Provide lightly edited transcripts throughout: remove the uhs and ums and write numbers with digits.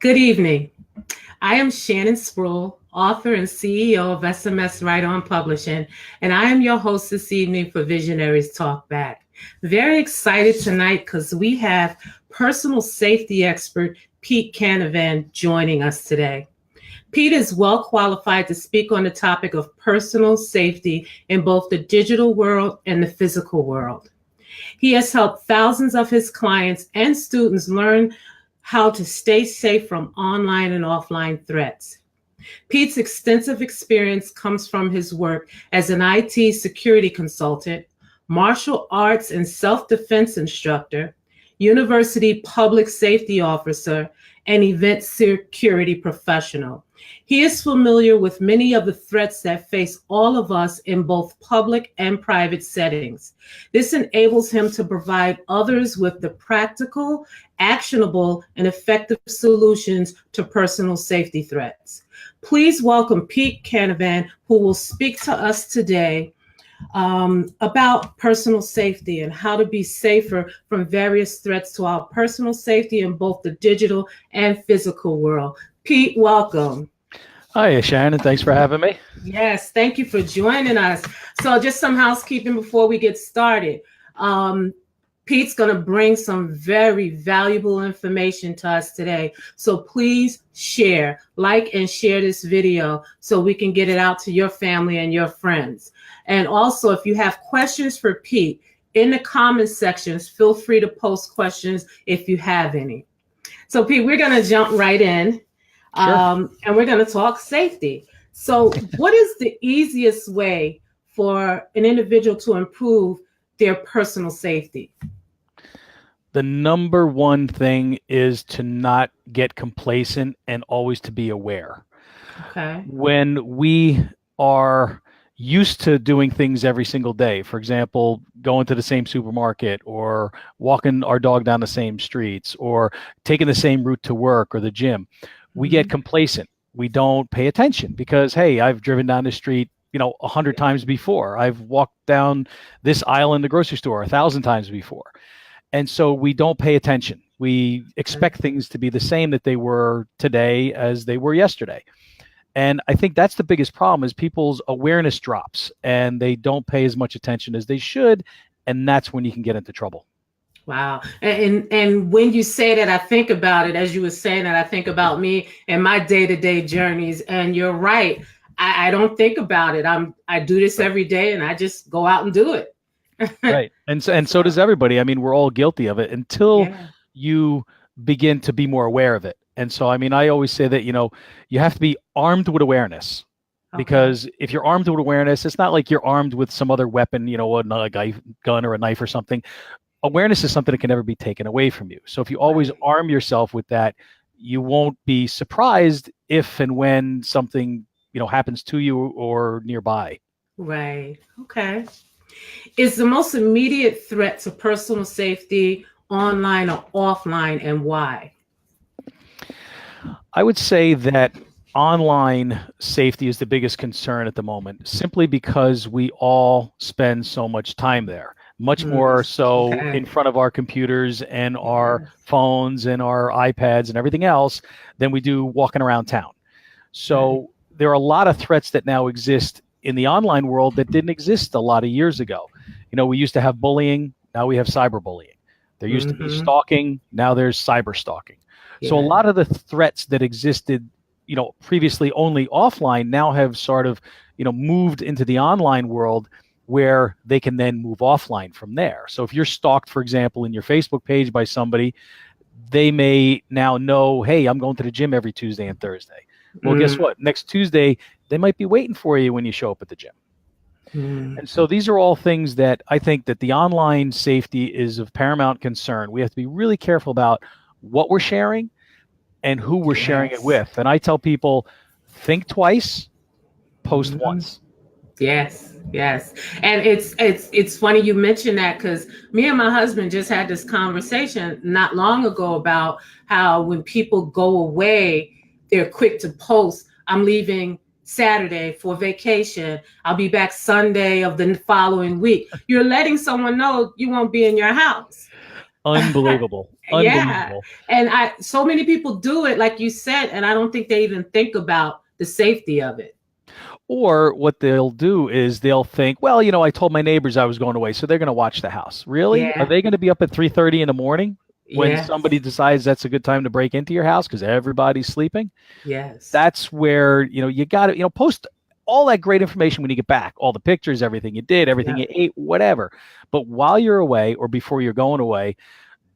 Good evening. I am Shannon Sproul, author and CEO of SMS Right On Publishing, and I am your host this evening for Visionaries Talk Back. Very excited tonight because we have personal safety expert Pete Canavan joining us today. Pete is well qualified to speak on the topic of personal safety in both the digital world and the physical world. He has helped thousands of his clients and students learn how to stay safe from online and offline threats. Pete's extensive experience comes from his work as an IT security consultant, martial arts and self-defense instructor, university public safety officer, and event security professional. He is familiar with many of the threats that face all of us in both public and private settings. This enables him to provide others with the practical, actionable, and effective solutions to personal safety threats. Please welcome Pete Canavan, who will speak to us today about personal safety and how to be safer from various threats to our personal safety in both the digital and physical world. Pete, welcome. Hi, Shannon. Thanks for having me. Yes, thank you for joining us. So just some housekeeping before we get started. Pete's going to bring some very valuable information to us today. So please share, like, and share this video so we can get it out to your family and your friends. And also, if you have questions for Pete, in the comments sections, feel free to post questions if you have any. So Pete, we're going to jump right in. Sure. And we're going to talk safety. So what is the easiest way for an individual to improve their personal safety? The number one thing is to not get complacent and always to be aware. Okay. When we are used to doing things every single day, for example, going to the same supermarket or walking our dog down the same streets or taking the same route to work or the gym, we get complacent. We don't pay attention because, hey, I've driven down the street, 100 times before. I've walked down this aisle in the grocery store 1,000 times before. And so we don't pay attention. We expect things to be the same that they were today as they were yesterday. And I think that's the biggest problem is people's awareness drops and they don't pay as much attention as they should. And that's when you can get into trouble. Wow. And when you say that, I think about it, as you were saying that, I think about me and my day-to-day journeys. And you're right. I don't think about it. I do this every day and I just go out and do it. Right. And so does everybody. I mean, we're all guilty of it until you begin to be more aware of it. And so, I mean, I always say that, you have to be armed with awareness. Because if you're armed with awareness, it's not like you're armed with some other weapon, a gun or a knife or something. Awareness is something that can never be taken away from you. So if you always arm yourself with that, you won't be surprised if and when something, happens to you or nearby. Right. Okay. Is the most immediate threat to personal safety online or offline, and why? I would say that online safety is the biggest concern at the moment, simply because we all spend so much time there. Much more so in front of our computers and our phones and our iPads and everything else than we do walking around town. So there are a lot of threats that now exist in the online world that didn't exist a lot of years ago. We used to have bullying. Now we have cyberbullying. There used to be stalking. Now there's cyber stalking. So a lot of the threats that existed, previously only offline now have sort of, moved into the online world, where they can then move offline from there. So if you're stalked, for example, in your Facebook page by somebody, they may now know, hey, I'm going to the gym every Tuesday and Thursday. Well, guess what? Next Tuesday, they might be waiting for you when you show up at the gym. And so these are all things that I think that the online safety is of paramount concern. We have to be really careful about what we're sharing and who we're sharing it with. And I tell people, think twice, post once. Yes. And it's funny you mentioned that, because me and my husband just had this conversation not long ago about how when people go away, they're quick to post, I'm leaving Saturday for vacation. I'll be back Sunday of the following week. You're letting someone know you won't be in your house. Unbelievable. Yeah. Unbelievable. And so many people do it, like you said, and I don't think they even think about the safety of it. Or what they'll do is they'll think, well, I told my neighbors I was going away, so they're going to watch the house. Really? Are Yeah. they going to be up at 3:30 in the morning when Yes. somebody decides that's a good time to break into your house because everybody's sleeping? Yes. That's where, you got to, post all that great information when you get back, all the pictures, everything you did, everything you ate, whatever. But while you're away or before you're going away,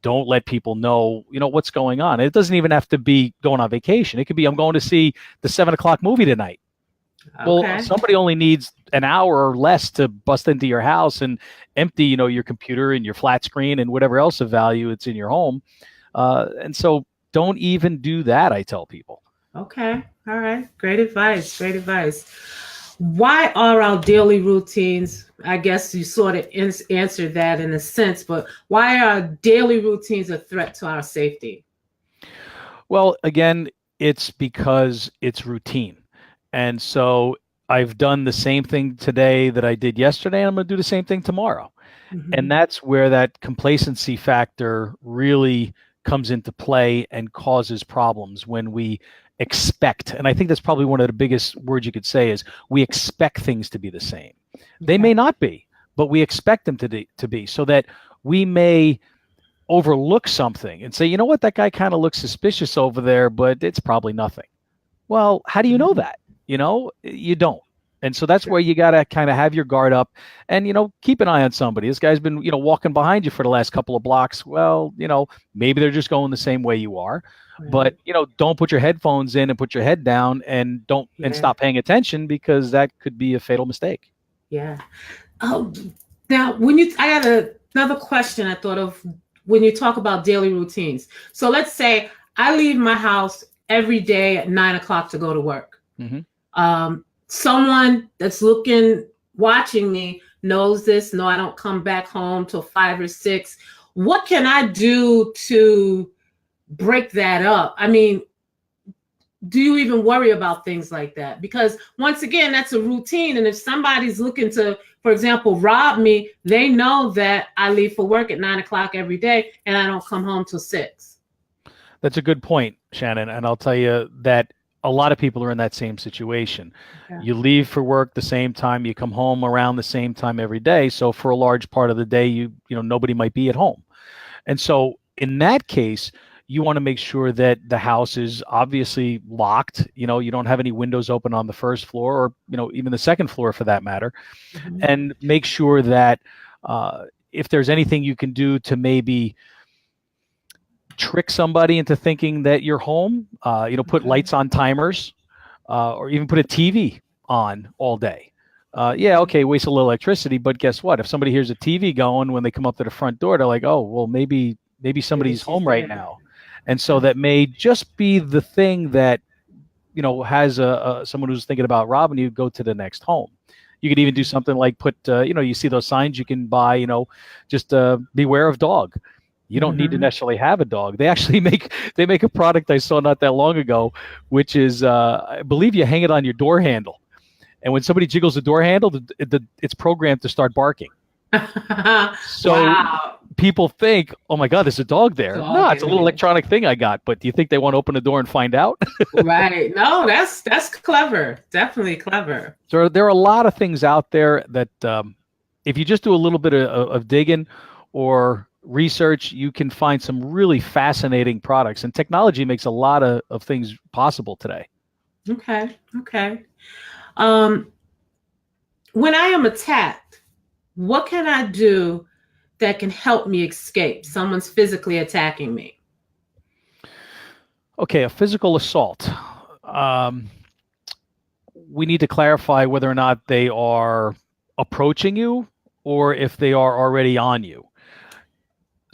don't let people know, what's going on. It doesn't even have to be going on vacation. It could be, I'm going to see the 7 o'clock movie tonight. Okay. Well, somebody only needs an hour or less to bust into your house and empty, your computer and your flat screen and whatever else of value it's in your home. And so don't even do that, I tell people. Okay. All right. Great advice. Great advice. Why are our daily routines, I guess you sort of answered that in a sense, but why are daily routines a threat to our safety? Well, again, it's because it's routine. And so I've done the same thing today that I did yesterday, and I'm going to do the same thing tomorrow. Mm-hmm. And that's where that complacency factor really comes into play and causes problems when we expect. And I think that's probably one of the biggest words you could say is we expect things to be the same. Okay. They may not be, but we expect them to be, so that we may overlook something and say, you know what, that guy kind of looks suspicious over there, but it's probably nothing. Well, how do you know that? You don't. And so that's where you got to kind of have your guard up and, keep an eye on somebody. This guy's been, walking behind you for the last couple of blocks. Well, maybe they're just going the same way you are, but, don't put your headphones in and put your head down and and stop paying attention, because that could be a fatal mistake. Yeah. Oh, now I got another question I thought of when you talk about daily routines. So let's say I leave my house every day at 9:00 to go to work. Mm-hmm. Someone that's watching me knows this. No, I don't come back home till 5 or 6. What can I do to break that up? I mean, do you even worry about things like that? Because once again, that's a routine. And if somebody's looking to, for example, rob me, they know that I leave for work at 9:00 every day and I don't come home till 6. That's a good point, Shannon. And I'll tell you that a lot of people are in that same situation. Okay. You leave for work the same time, you come home around the same time every day. So for a large part of the day, nobody might be at home. And so in that case, you want to make sure that the house is obviously locked. You don't have any windows open on the first floor, or, even the second floor for that matter. Mm-hmm. And make sure that if there's anything you can do to maybe trick somebody into thinking that you're home, put lights on timers, or even put a TV on all day. Waste a little electricity, but guess what? If somebody hears a TV going when they come up to the front door, they're like, oh, well, maybe somebody's home right now. And so that may just be the thing that, has someone who's thinking about robbing you go to the next home. You could even do something like put, you see those signs you can buy, just beware of dog. You don't need to necessarily have a dog. They actually make a product I saw not that long ago, which is, I believe you hang it on your door handle. And when somebody jiggles the door handle, it's programmed to start barking. So wow. People think, oh my God, there's a dog there. No, it's a little electronic thing I got. But do you think they want to open the door and find out? Right. No, that's clever. Definitely clever. So there are a lot of things out there that if you just do a little bit of digging or research, you can find some really fascinating products, and technology makes a lot of things possible today. Okay. When I am attacked, what can I do that can help me escape? Someone's physically attacking me. Okay, a physical assault. We need to clarify whether or not they are approaching you or if they are already on you.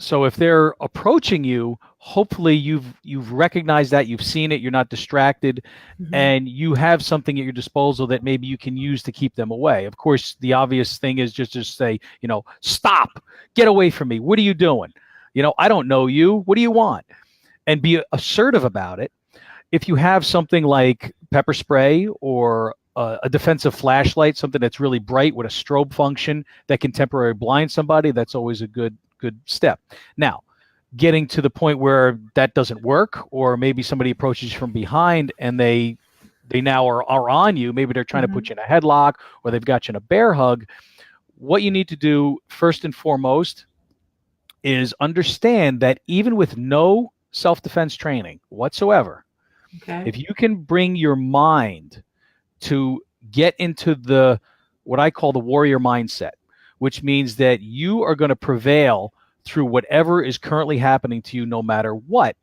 So if they're approaching you, hopefully you've recognized that, you've seen it, you're not distracted, and you have something at your disposal that maybe you can use to keep them away. Of course, the obvious thing is just to say, stop, get away from me. What are you doing? I don't know you. What do you want? And be assertive about it. If you have something like pepper spray or a defensive flashlight, something that's really bright with a strobe function that can temporarily blind somebody, that's always a good step. Now, getting to the point where that doesn't work, or maybe somebody approaches you from behind and they now are on you. Maybe they're trying to put you in a headlock, or they've got you in a bear hug. What you need to do first and foremost is understand that even with no self-defense training whatsoever, if you can bring your mind to get into what I call the warrior mindset, which means that you are going to prevail through whatever is currently happening to you, no matter what.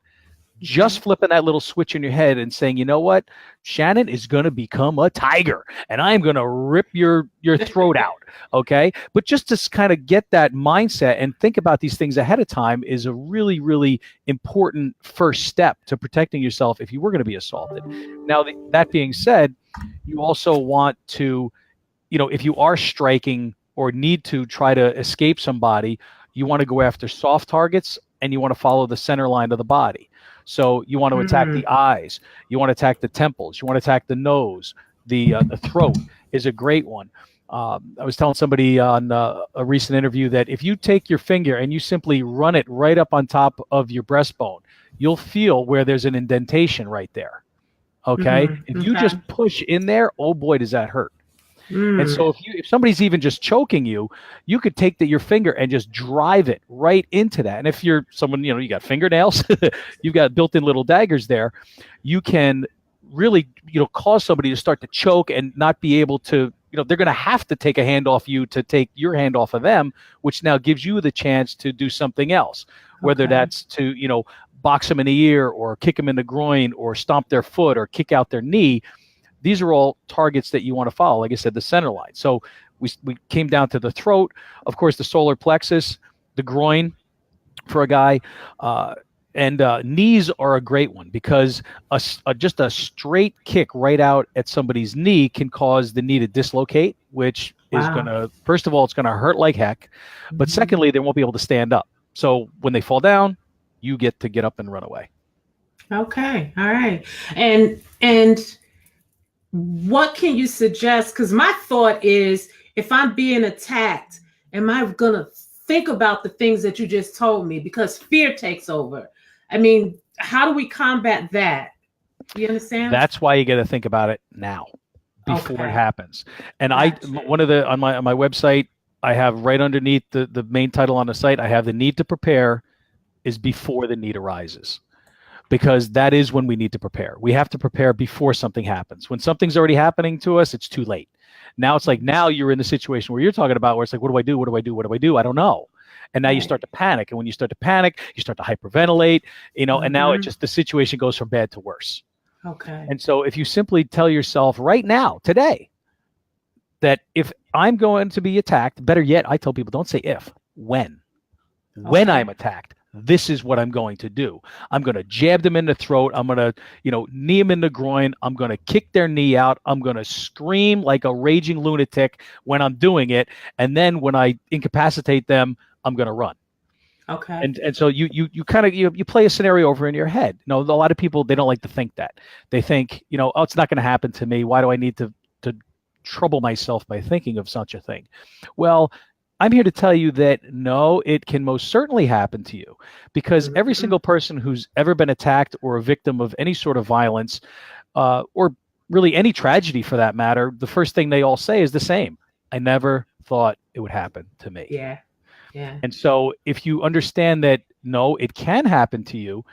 Just flipping that little switch in your head and saying, you know what, Shannon is going to become a tiger, and I'm going to rip your throat out, okay? But just to kind of get that mindset and think about these things ahead of time is a really, really important first step to protecting yourself if you were going to be assaulted. Now, that being said, you also want to, if you are striking or need to try to escape somebody, you want to go after soft targets, and you want to follow the center line of the body. So you want to attack the eyes, you want to attack the temples, you want to attack the nose, the throat is a great one. I was telling somebody on a recent interview that if you take your finger and you simply run it right up on top of your breastbone, you'll feel where there's an indentation right there. Okay. If you just push in there, oh boy, does that hurt. And so if somebody's even just choking you, you could take your finger and just drive it right into that. And if you're someone, you got fingernails, you've got built-in little daggers there, you can really, cause somebody to start to choke and not be able to, they're going to have to take a hand off you to take your hand off of them, which now gives you the chance to do something else, whether that's to, box them in the ear or kick them in the groin or stomp their foot or kick out their knee. These are all targets that you want to follow. Like I said, the center line. So we came down to the throat, of course, the solar plexus, the groin for a guy, and knees are a great one because just a straight kick right out at somebody's knee can cause the knee to dislocate, which is going to, first of all, it's going to hurt like heck. But secondly, they won't be able to stand up. So when they fall down, you get to get up and run away. Okay. All right. And what can you suggest? Because my thought is, if I'm being attacked, am I going to think about the things that you just told me? Because fear takes over. I mean, how do we combat that? You understand? That's why you got to think about it now, before it happens. And one of the on my website, I have right underneath the main title on the site, I have the need to prepare is before the need arises. Because that is when we need to prepare. We have to prepare before something happens. When something's already happening to us, it's too late. Now it's like, now you're in the situation where you're talking about where it's like, what do I do? What do I do? What do I do? I don't know. And now you start to panic. And when you start to panic, you start to hyperventilate, and now the situation goes from bad to worse. Okay. And so if you simply tell yourself right now, today, that if I'm going to be attacked, better yet, I tell people, don't say if, when. When I'm attacked, this is what I'm going to do. I'm going to jab them in the throat. I'm going to, knee them in the groin. I'm going to kick their knee out. I'm going to scream like a raging lunatic when I'm doing it. And then when I incapacitate them, I'm going to run. Okay. And so you kind of, you play a scenario over in your head. A lot of people, they don't like to think that. They think, oh, it's not going to happen to me. Why do I need to trouble myself by thinking of such a thing? Well, I'm here to tell you that no, it can most certainly happen to you, because every single person who's ever been attacked or a victim of any sort of violence, or really any tragedy for that matter, the first thing they all say is the same. I never thought it would happen to me. Yeah. Yeah. And so if you understand that, no, it can happen to you,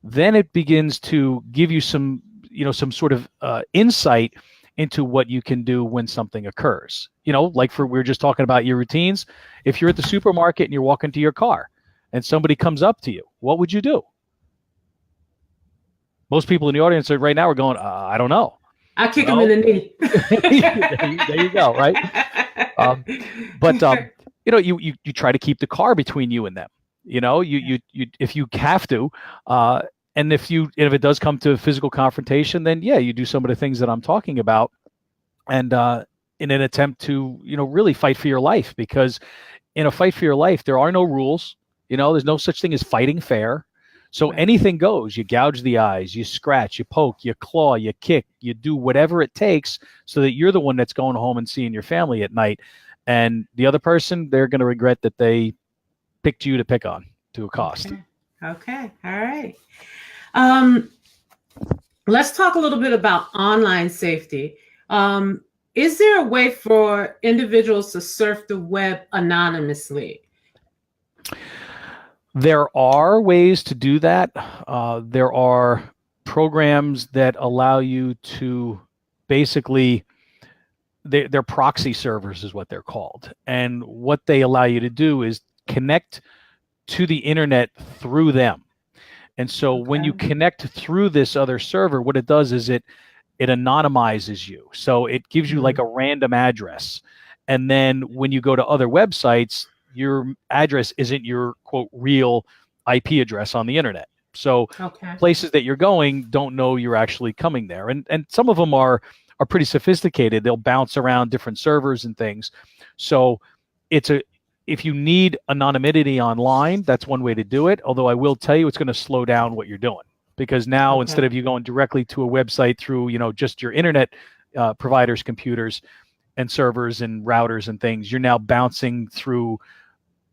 then it begins to give you some sort of insight into what you can do when something occurs. Like we were just talking about your routines. If you're at the supermarket and you're walking to your car and somebody comes up to you, what would you do? Most people in the audience right now are going, I don't know. I kick them in the knee. There you go, right? You try to keep the car between you and them. You if you have to, and if it does come to physical confrontation, then you do some of the things that I'm talking about, and in an attempt to really fight for your life, because in a fight for your life there are no rules. There's no such thing as fighting fair. So anything goes. You gouge the eyes, you scratch, you poke, you claw, you kick, you do whatever it takes so that you're the one that's going home and seeing your family at night. And the other person, they're going to regret that they picked you to pick on to a cost. Okay. Okay. All right. Um, let's talk a little bit about online safety. Is there a way for individuals to surf the web anonymously? There are ways to do that. There are programs that allow you to basically, they're proxy servers is what they're called. And what they allow you to do is connect to the internet through them. And so when you connect through this other server, what it does is it anonymizes you. So it gives you like a random address. And then when you go to other websites, your address isn't your quote real IP address on the internet. So places that you're going don't know you're actually coming there. And some of them are pretty sophisticated. They'll bounce around different servers and things. So if you need anonymity online, that's one way to do it. Although I will tell you, it's going to slow down what you're doing, because now instead of you going directly to a website through, just your internet provider's computers and servers and routers and things, you're now bouncing through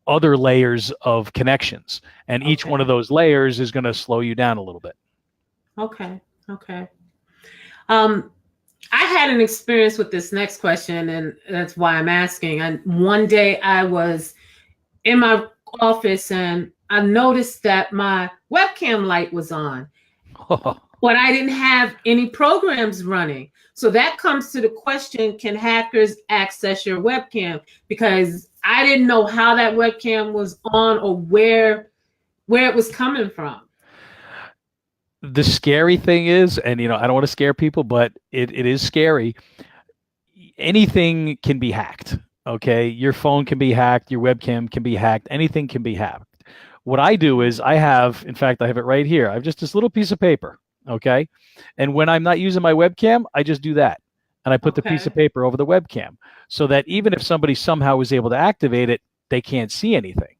other layers of connections. And each one of those layers is going to slow you down a little bit. Okay. I had an experience with this next question, and that's why I'm asking. And one day I was in my office and I noticed that my webcam light was on, but I didn't have any programs running. So that comes to the question, can hackers access your webcam? Because I didn't know how that webcam was on or where it was coming from. The scary thing is, and I don't want to scare people, but it is scary. Anything can be hacked. Okay. Your phone can be hacked. Your webcam can be hacked. Anything can be hacked. What I do is I have it right here. I have just this little piece of paper. Okay. And when I'm not using my webcam, I just do that. And I put the piece of paper over the webcam so that even if somebody somehow was able to activate it, they can't see anything.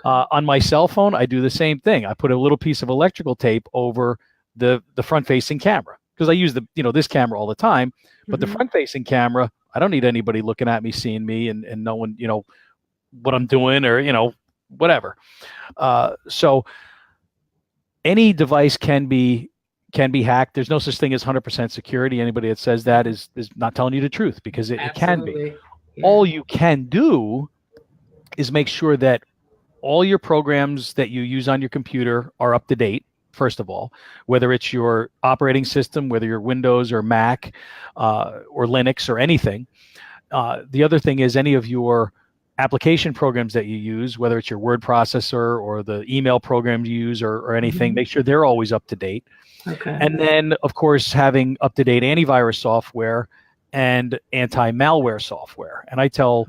On my cell phone, I do the same thing. I put a little piece of electrical tape over the front-facing camera, because I use this camera all the time. But the front-facing camera, I don't need anybody looking at me, seeing me, and knowing what I'm doing or whatever. So any device can be hacked. There's no such thing as 100% security. Anybody that says that is not telling you the truth, because it can be. Yeah. All you can do is make sure that all your programs that you use on your computer are up to date, first of all, whether it's your operating system, whether you're Windows or Mac or Linux or anything. The other thing is any of your application programs that you use, whether it's your word processor or the email program you use or anything, make sure they're always up to date. And then, of course, having up-to-date antivirus software and anti-malware software. And I tell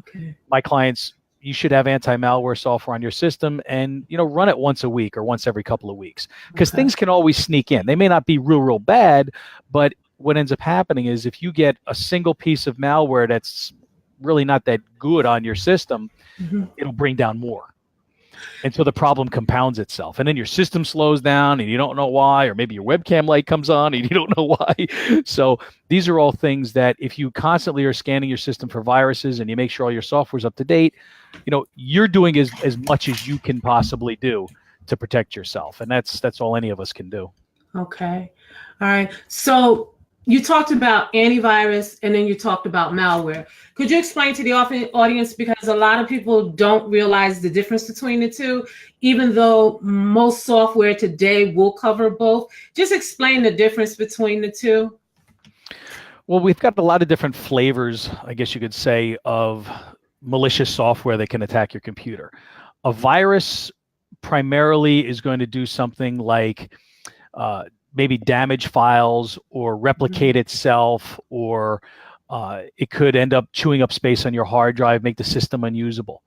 my clients, you should have anti-malware software on your system and, run it once a week or once every couple of weeks, because things can always sneak in. They may not be real bad, but what ends up happening is if you get a single piece of malware that's really not that good on your system, it'll bring down more. And so the problem compounds itself, and then your system slows down and you don't know why, or maybe your webcam light comes on and you don't know why. So these are all things that if you constantly are scanning your system for viruses and you make sure all your software is up to date, you're doing as much as you can possibly do to protect yourself. And that's all any of us can do. Okay. All right. So you talked about antivirus and then you talked about malware. Could you explain to the audience, because a lot of people don't realize the difference between the two, even though most software today will cover both? Just explain the difference between the two. Well, we've got a lot of different flavors, I guess you could say, of malicious software that can attack your computer. A virus primarily is going to do something like maybe damage files or replicate itself, or it could end up chewing up space on your hard drive, make the system unusable.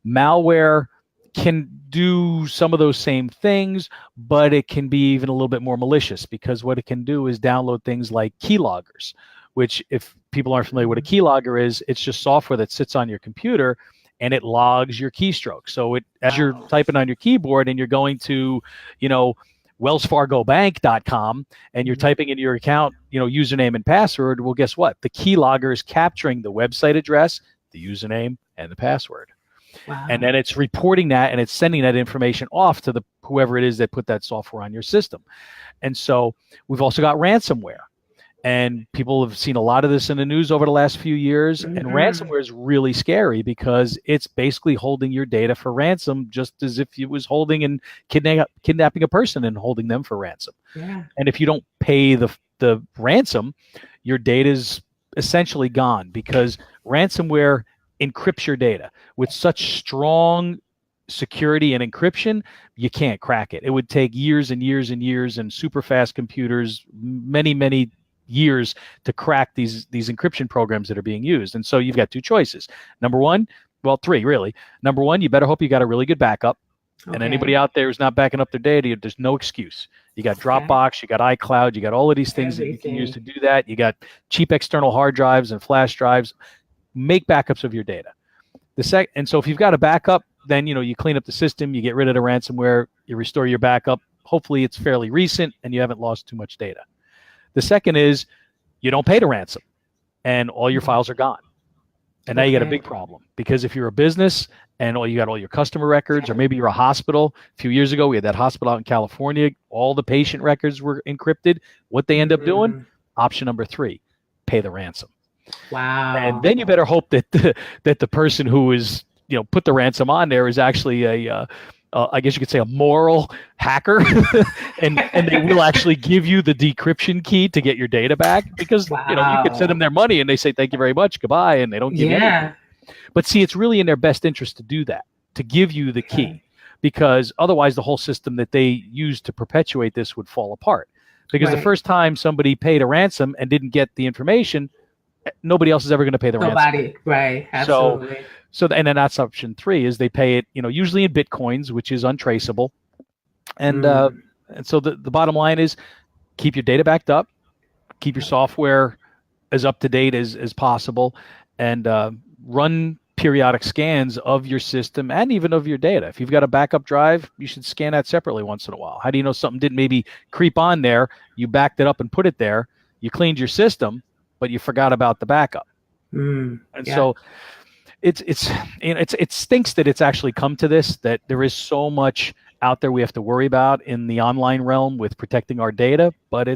Malware can do some of those same things, but it can be even a little bit more malicious, because what it can do is download things like keyloggers, which, if people aren't familiar with what a keylogger is, it's just software that sits on your computer and it logs your keystroke. So as you're typing on your keyboard and you're going to, wellsfargobank.com and you're typing in your account, username and password, well, guess what? The keylogger is capturing the website address, the username, and the password. Wow. And then it's reporting that and it's sending that information off to the whoever it is that put that software on your system. And so we've also got ransomware. And people have seen a lot of this in the news over the last few years. And ransomware is really scary because it's basically holding your data for ransom, just as if it was holding and kidnapping a person and holding them for ransom. Yeah. And if you don't pay the ransom, your data is essentially gone, because ransomware encrypts your data with such strong security and encryption, you can't crack it. It would take years and years and years and super fast computers, many years to crack these encryption programs that are being used. And so you've got two choices. Number one, well, three really. Number one, you better hope you got a really good backup. Okay. And anybody out there who's not backing up their data, there's no excuse. You got Dropbox, you got iCloud, you got all of these things that you can use to do that. You got cheap external hard drives and flash drives. Make backups of your data. And so if you've got a backup, then you clean up the system, you get rid of the ransomware, you restore your backup. Hopefully it's fairly recent and you haven't lost too much data. The second is you don't pay the ransom and all your files are gone. And now you got a big problem, because if you're a business and you got all your customer records, or maybe you're a hospital. A few years ago, we had that hospital out in California. All the patient records were encrypted. What they end up doing, option number 3, pay the ransom. Wow. And then you better hope that the person who is, put the ransom on there is actually I guess you could say a moral hacker, and they will actually give you the decryption key to get your data back, because you can send them their money and they say thank you very much, goodbye, and they don't give you anything. But see, it's really in their best interest to do that, to give you the key, because otherwise the whole system that they use to perpetuate this would fall apart. Because the first time somebody paid a ransom and didn't get the information, nobody else is ever going to pay the ransom. Right, absolutely. And then that's option 3, is they pay it, usually in Bitcoins, which is untraceable. And so the bottom line is keep your data backed up, keep your software as up to date as possible, and run periodic scans of your system and even of your data. If you've got a backup drive, you should scan that separately once in a while. How do you know something didn't maybe creep on there? You backed it up and put it there. You cleaned your system, but you forgot about the backup. So it stinks that it's actually come to this, that there is so much out there we have to worry about in the online realm with protecting our data, but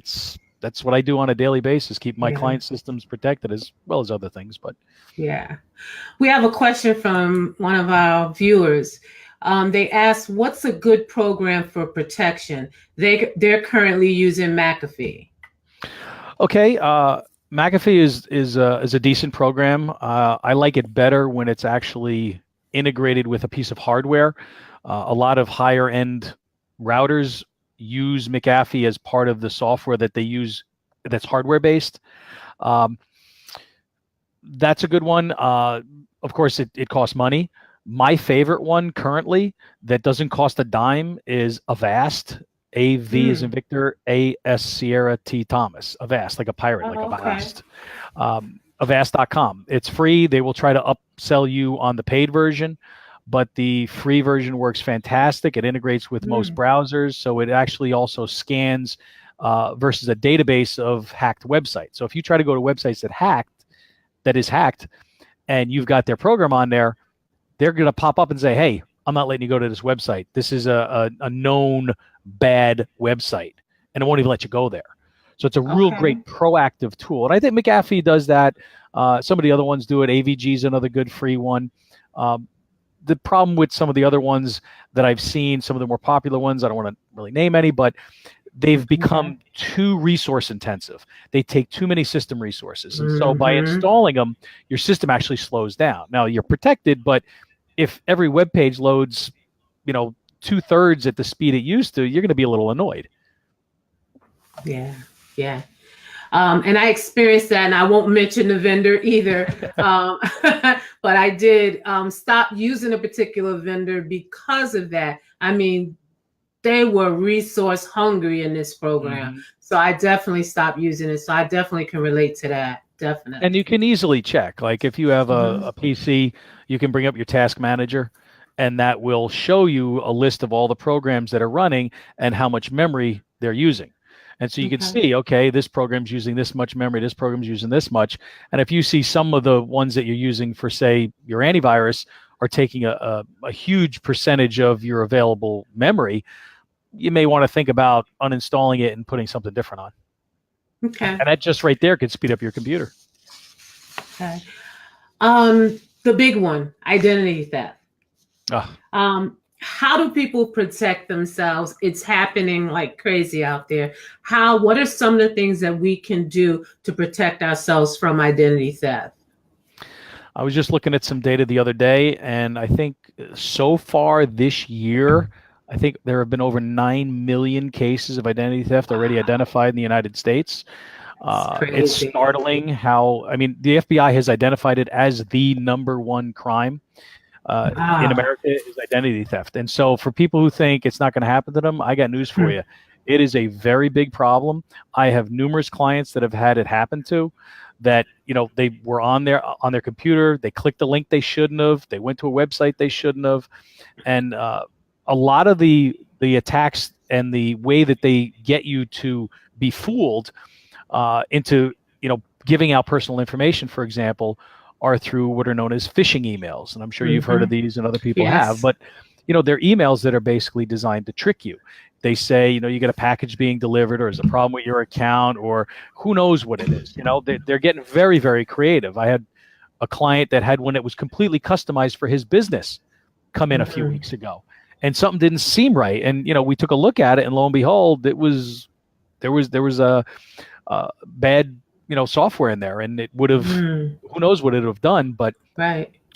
that's what I do on a daily basis, keep my client systems protected as well as other things. But we have a question from one of our viewers. They asked, what's a good program for protection? They're currently using McAfee. Okay. McAfee is a decent program. I like it better when it's actually integrated with a piece of hardware. A lot of higher end routers use McAfee as part of the software that they use that's hardware based. That's a good one. Of course, it costs money. My favorite one currently that doesn't cost a dime is Avast. A-V is in Victor, A-S Sierra T Thomas. Avast, like a pirate, like Avast. Avast.com. It's free. They will try to upsell you on the paid version, but the free version works fantastic. It integrates with most browsers, so it actually also scans versus a database of hacked websites. So if you try to go to websites that is hacked, and you've got their program on there, they're going to pop up and say, hey, I'm not letting you go to this website. This is a known bad website, and it won't even let you go there. So it's a real great proactive tool. And I think McAfee does that. Some of the other ones do it. AVG is another good free one. The problem with some of the other ones that I've seen, some of the more popular ones, I don't want to really name any, but they've become too resource intensive. They take too many system resources. And so by installing them, your system actually slows down. Now you're protected, but if every web page loads, 2/3 at the speed it used to, you're going to be a little annoyed. Yeah. And I experienced that, and I won't mention the vendor either. But I did stop using a particular vendor because of that. I mean, they were resource hungry in this program. So I definitely stopped using it. So I definitely can relate to that. Definitely. And you can easily check. Like if you have a PC, you can bring up your task manager, and that will show you a list of all the programs that are running and how much memory they're using. And so you can see, okay, this program's using this much memory, this program's using this much. And if you see some of the ones that you're using for, say, your antivirus are taking a huge percentage of your available memory, you may want to think about uninstalling it and putting something different on. Okay. And that just right there could speed up your computer. Okay. The big one, identity theft. How do people protect themselves? It's happening like crazy out there. What are some of the things that we can do to protect ourselves from identity theft? I was just looking at some data the other day, and I think so far this year, I think there have been over 9 million cases of identity theft already identified in the United States. It's startling how, I mean, the FBI has identified it as the #1 crime in America is identity theft. And so for people who think it's not going to happen to them, I got news for you. It is a very big problem. I have numerous clients that have had it happen to, that, you know, they were on their computer, they clicked the link they shouldn't have, they went to a website they shouldn't have. And a lot of the attacks and the way that they get you to be fooled into, you know, giving out personal information, for example, are through what are known as phishing emails. And I'm sure you've heard of these and other people have, but, you know, they're emails that are basically designed to trick you. They say, you know, you get a package being delivered, or there's a problem with your account, or who knows what it is. You know, they're getting very, very creative. I had a client that had one that was completely customized for his business come in a few weeks ago, and something didn't seem right. And, you know, we took a look at it, and lo and behold, there was a bad, you know, software in there, and it would have, who knows what it would have done. But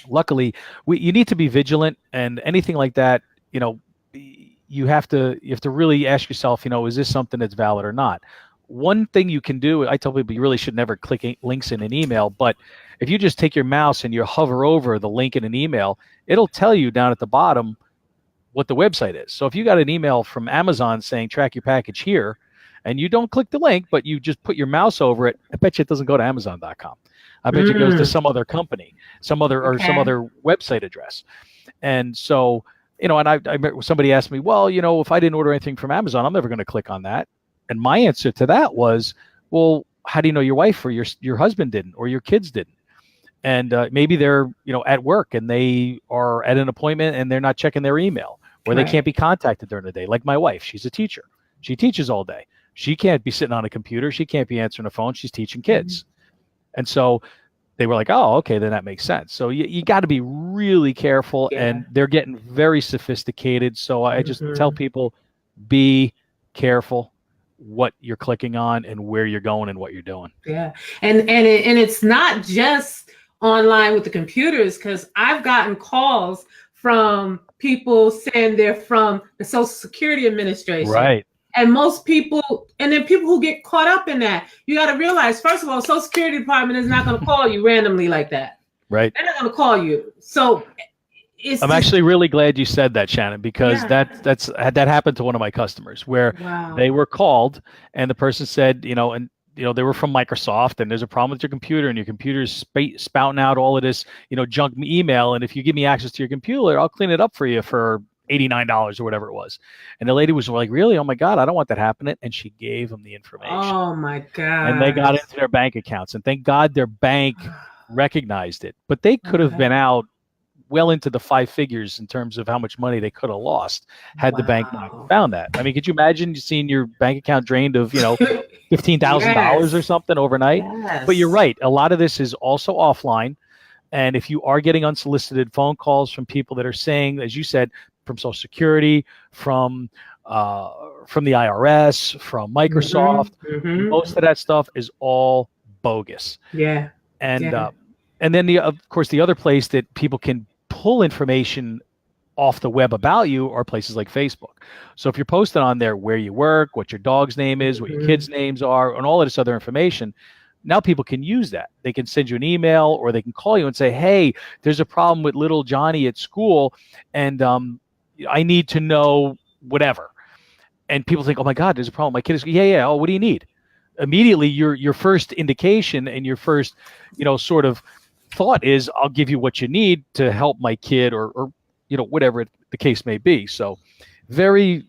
luckily, you need to be vigilant, and anything like that, you know, you have to really ask yourself, you know, is this something that's valid or not? One thing you can do, I tell people, you really should never click links in an email, but if you just take your mouse and you hover over the link in an email, it'll tell you down at the bottom what the website is. So if you got an email from Amazon saying track your package here, and you don't click the link, but you just put your mouse over it, I bet you it doesn't go to Amazon.com. I bet you it goes to some other company, some other website address. And so, you know, and I somebody asked me, well, you know, if I didn't order anything from Amazon, I'm never going to click on that. And my answer to that was, well, how do you know your wife or your husband didn't, or your kids didn't? And maybe they're, you know, at work and they are at an appointment and they're not checking their email, or they can't be contacted during the day. Like my wife, she's a teacher. She teaches all day. She can't be sitting on a computer. She can't be answering a phone. She's teaching kids. And so they were like, oh, okay, then that makes sense. So you got to be really careful, and they're getting very sophisticated. So I just tell people, be careful what you're clicking on and where you're going and what you're doing. Yeah. And it's not just online with the computers, because I've gotten calls from people saying they're from the Social Security Administration. Right. And most people, and then people who get caught up in that, you got to realize, first of all, Social Security Department is not going to call you randomly like that. Right. They're not going to call you. So I'm actually really glad you said that, Shannon, because that happened to one of my customers, where they were called and the person said, you know, and, you know, they were from Microsoft, and there's a problem with your computer, and your computer's spouting out all of this, you know, junk email. And if you give me access to your computer, I'll clean it up for you for $89 or whatever it was. And the lady was like, really? Oh my God, I don't want that happening. And she gave them the information. Oh my God. And they got into their bank accounts, and thank God their bank recognized it. But they could have been out well into the 5 figures in terms of how much money they could have lost had the bank not found that. I mean, could you imagine seeing your bank account drained of, you know, $15,000 or something overnight? But you're right. A lot of this is also offline. And if you are getting unsolicited phone calls from people that are saying, as you said, from Social Security, from the IRS, from Microsoft, most of that stuff is all bogus. Yeah. And then of course the other place that people can pull information off the web about you are places like Facebook. So if you're posting on there where you work, what your dog's name is, what your kids' names are, and all of this other information, now people can use that. They can send you an email, or they can call you and say, hey, there's a problem with little Johnny at school, and I need to know whatever. And people think, oh my God, there's a problem. My kid is, yeah. Oh, what do you need? Immediately, your first indication and your first, you know, sort of thought is, I'll give you what you need to help my kid, or you know, whatever the case may be. So very,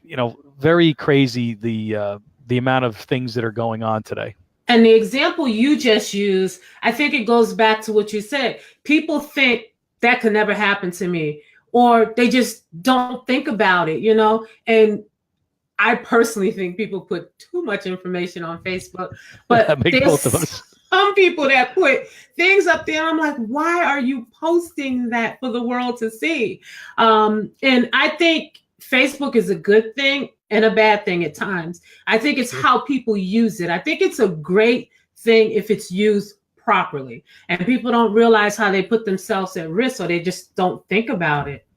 you know, very crazy the amount of things that are going on today. And the example you just used, I think it goes back to what you said. People think that could never happen to me. Or they just don't think about it, you know? And I personally think people put too much information on Facebook, I but think both of there's us. some people that put things up there. I'm like, why are you posting that for the world to see? And I think Facebook is a good thing and a bad thing at times. I think it's how people use it. I think it's a great thing if it's used properly, and people don't realize how they put themselves at risk, or they just don't think about it.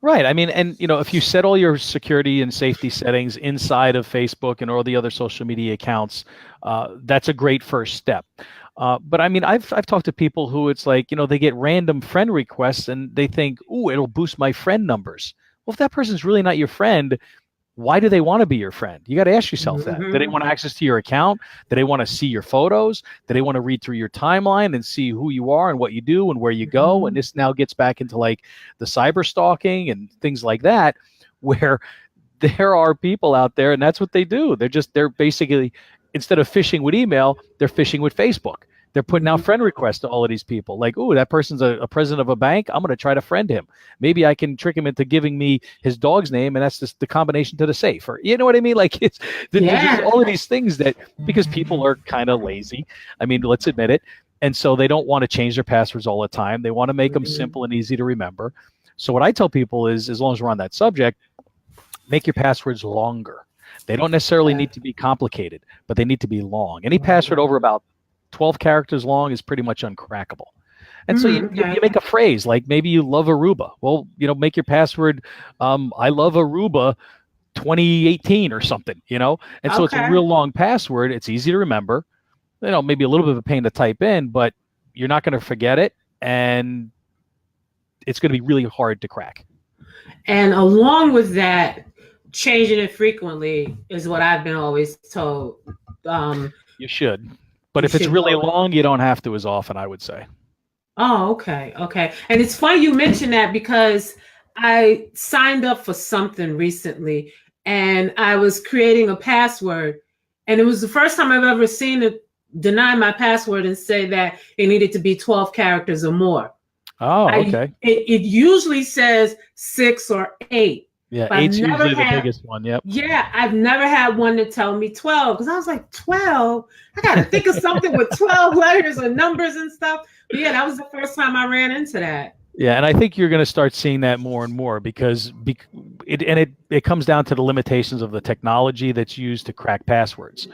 Right. I mean, and if you set all your security and safety settings inside of Facebook and all the other social media accounts, that's a great first step. But I mean, I've talked to people who it's like, they get random friend requests and they think, "Ooh, it'll boost my friend numbers." Well, if that person's really not your friend, why do they want to be your friend? You got to ask yourself that. Do they want access to your account? Do they want to see your photos? Do they want to read through your timeline and see who you are and what you do and where you go? And this now gets back into like the cyber stalking and things like that, where there are people out there and that's what they do. They're basically, instead of phishing with email, they're phishing with Facebook. They're putting out friend requests to all of these people. Like, ooh, that person's a president of a bank. I'm going to try to friend him. Maybe I can trick him into giving me his dog's name, and that's just the combination to the safe. Or, you know what I mean? Like, there's just all of these things that, because people are kind of lazy. I mean, let's admit it. And so they don't want to change their passwords all the time. They want to make them simple and easy to remember. So what I tell people is, as long as we're on that subject, make your passwords longer. They don't necessarily need to be complicated, but they need to be long. Any password over about 12 characters long is pretty much uncrackable. And so you make a phrase, like maybe you love Aruba. Well, make your password, I love Aruba 2018 or something, And so it's a real long password. It's easy to remember, maybe a little bit of a pain to type in, but you're not going to forget it. And it's going to be really hard to crack. And along with that, changing it frequently is what I've been always told. You should. But if it's really long, you don't have to as often, I would say. Oh, okay. Okay. And it's funny you mentioned that, because I signed up for something recently and I was creating a password. And it was the first time I've ever seen it deny my password and say that it needed to be 12 characters or more. Oh, okay. It usually says 6 or 8. Yeah, 8's usually the biggest one. Yep. Yeah, I've never had one to tell me 12, because I was like, 12? I got to think of something with 12 letters and numbers and stuff. But yeah, that was the first time I ran into that. Yeah, and I think you're going to start seeing that more and more, because it comes down to the limitations of the technology that's used to crack passwords.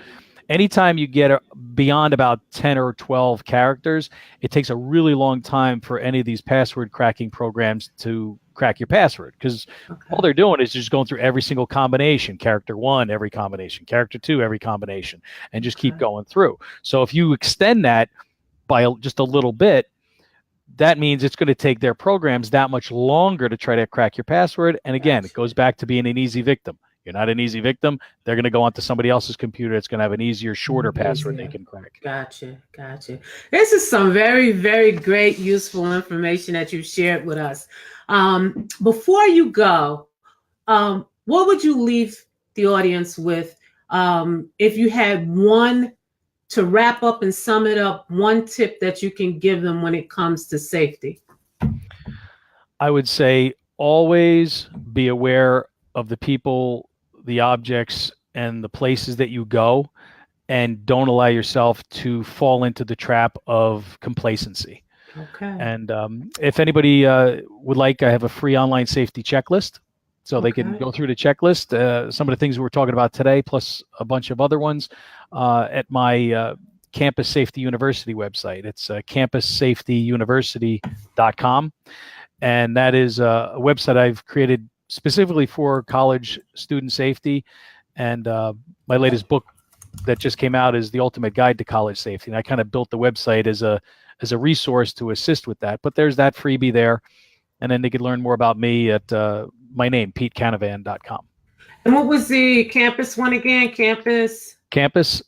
Anytime you get beyond about 10 or 12 characters, it takes a really long time for any of these password cracking programs to crack your password, because all they're doing is just going through every single combination, character 1, every combination, character 2, every combination, and just keep going through. So if you extend that by just a little bit, that means it's going to take their programs that much longer to try to crack your password. And again, it goes back to being an easy victim. You're not an easy victim. They're going to go onto somebody else's computer. It's going to have an easier, shorter password they can crack. Gotcha. This is some very, very great, useful information that you've shared with us. Before you go, what would you leave the audience with if you had one, to wrap up and sum it up, one tip that you can give them when it comes to safety? I would say always be aware of the people, the objects, and the places that you go, and don't allow yourself to fall into the trap of complacency. Okay. And if anybody would like, I have a free online safety checklist, so they can go through the checklist. Some of the things we're talking about today, plus a bunch of other ones, at my Campus Safety University website. It's campussafetyuniversity.com, and that is a website I've created specifically for college student safety. And my latest book that just came out is The Ultimate Guide to College Safety. And I kind of built the website as a resource to assist with that. But there's that freebie there. And then they could learn more about me at my name, PeteCanavan.com. And what was the campus one again? Campus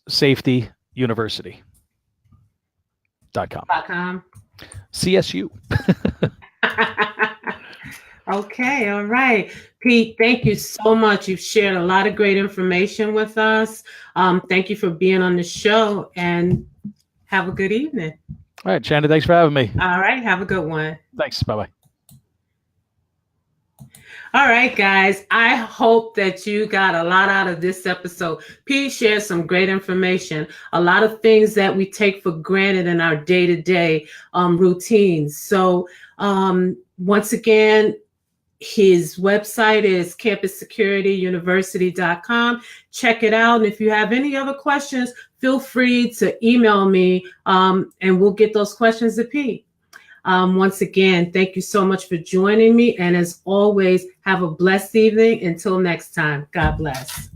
Safety University.com. CSU. Okay, all right. Pete, thank you so much. You've shared a lot of great information with us. Thank you for being on the show, and have a good evening. All right, Shannon, thanks for having me. All right. Have a good one. Thanks. Bye-bye. All right, guys. I hope that you got a lot out of this episode. Pete shared some great information, a lot of things that we take for granted in our day-to-day routines. So once again, his website is campussecurityuniversity.com. Check it out. And if you have any other questions, feel free to email me and we'll get those questions to Pete. Once again, thank you so much for joining me. And as always, have a blessed evening. Until next time, God bless.